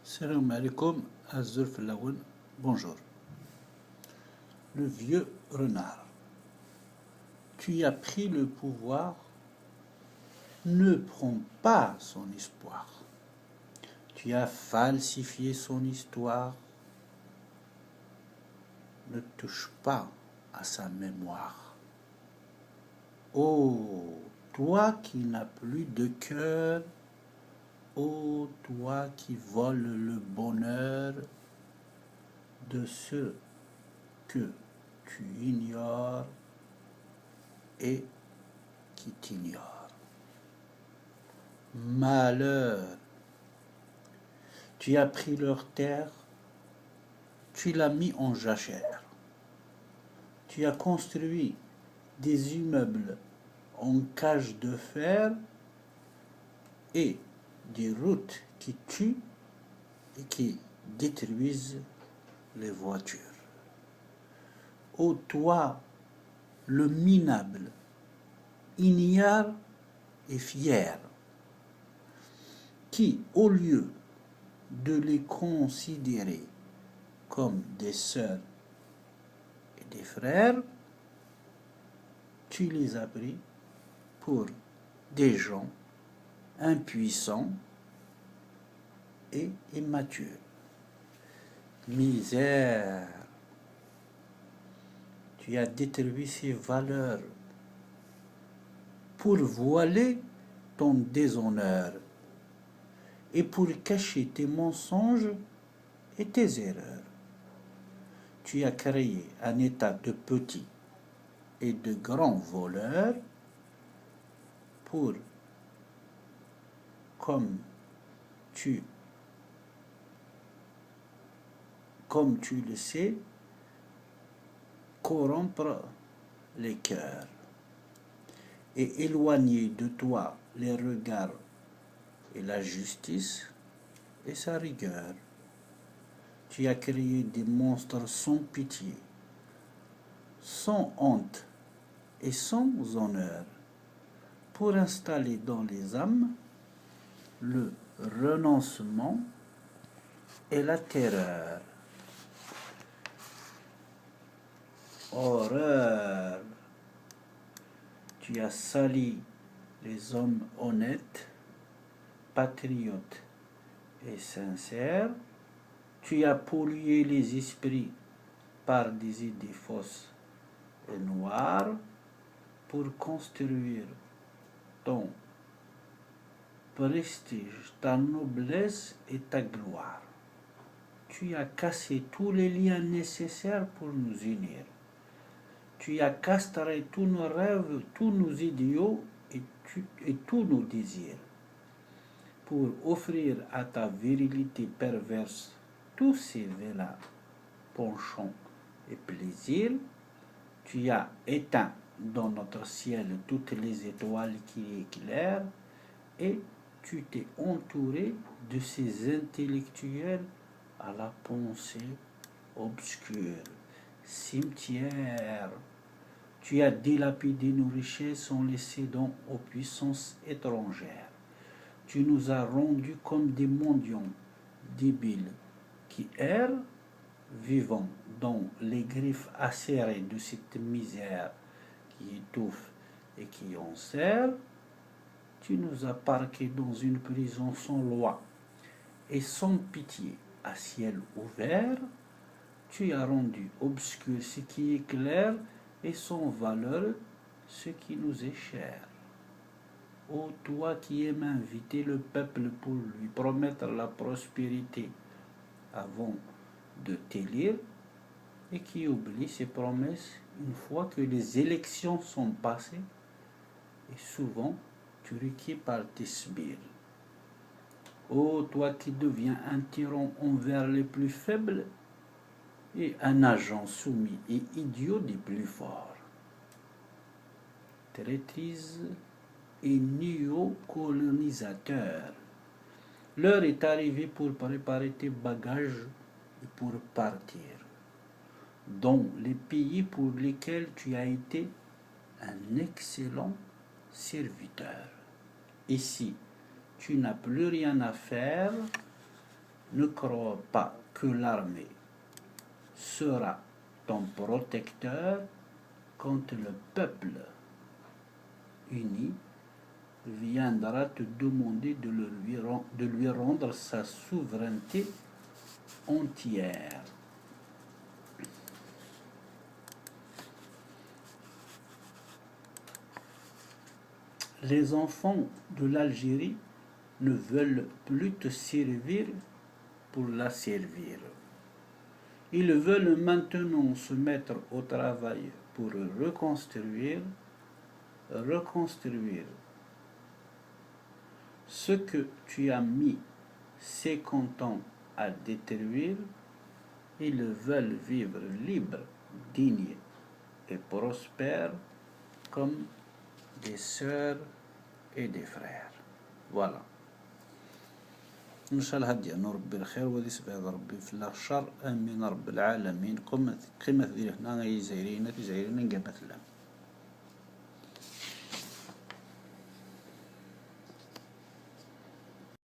Salam alaikum, Azul Laoun, bonjour. Le vieux renard. Tu as pris le pouvoir, ne prends pas son espoir. Tu as falsifié son histoire, ne touche pas à sa mémoire. Oh, toi qui n'as plus de cœur, ô toi qui voles le bonheur de ceux que tu ignores et qui t'ignorent. Malheur, tu as pris leur terre, tu l'as mis en jachère. Tu as construit des immeubles en cage de fer et des routes qui tuent et qui détruisent les voitures. Ô toi, le minable, ignare et fier, qui, au lieu de les considérer comme des sœurs et des frères, tu les as pris pour des gens impuissants et immatures. Misère, tu as détruit ces valeurs pour voiler ton déshonneur et pour cacher tes mensonges et tes erreurs. Tu as créé un état de petits et de grands voleurs pour, comme tu le sais, corrompre les cœurs et éloigner de toi les regards et la justice et sa rigueur. Tu as créé des monstres sans pitié, sans honte et sans honneur, pour installer dans les âmes le renoncement et la terreur. Horreur, tu as sali les hommes honnêtes, patriotes et sincères. Tu as pollué les esprits par des idées fausses et noires pour construire ton prestige, ta noblesse et ta gloire. Tu as cassé tous les liens nécessaires pour nous unir. Tu as castré tous nos rêves, tous nos idéaux et tous nos désirs pour offrir à ta virilité perverse tous ces vélins, penchants et plaisirs. Tu as éteint dans notre ciel toutes les étoiles qui éclairent et tu t'es entouré de ces intellectuels à la pensée obscure. Cimetière, tu as dilapidé nos richesses en les cédant aux puissances étrangères. Tu nous as rendus comme des mendiants débiles qui errent, vivant dans les griffes acérées de cette misère qui étouffe et qui enserre. Tu nous as parqués dans une prison sans loi et sans pitié à ciel ouvert. Tu as rendu obscur ce qui est clair et sans valeur ce qui nous est cher. Ô toi qui aimes inviter le peuple pour lui promettre la prospérité avant de t'élire et qui oublie ses promesses une fois que les élections sont passées et souvent tu requiers par tes sbires. Ô toi qui deviens un tyran envers les plus faibles et un agent soumis et idiot des plus forts. Traîtrise et néocolonisateur. L'heure est arrivée pour préparer tes bagages et pour partir dans les pays pour lesquels tu as été un excellent serviteur. Ici, tu n'as plus rien à faire Ne crois pas que l'armée sera ton protecteur quand le peuple uni viendra te demander de lui rendre sa souveraineté entière. Les enfants de l'Algérie ne veulent plus te servir pour la servir. Ils veulent maintenant se mettre au travail pour reconstruire ce que tu as mis 50 ans à détruire. Ils veulent vivre libres, dignes et prospères comme des sœurs et des frères. Voilà. إن شاء الله هدي أنو ربي الخير وذي سبعد ربي في الله الشر آمين رب العالمين قمة ذي هنا زايرين نقابة الله.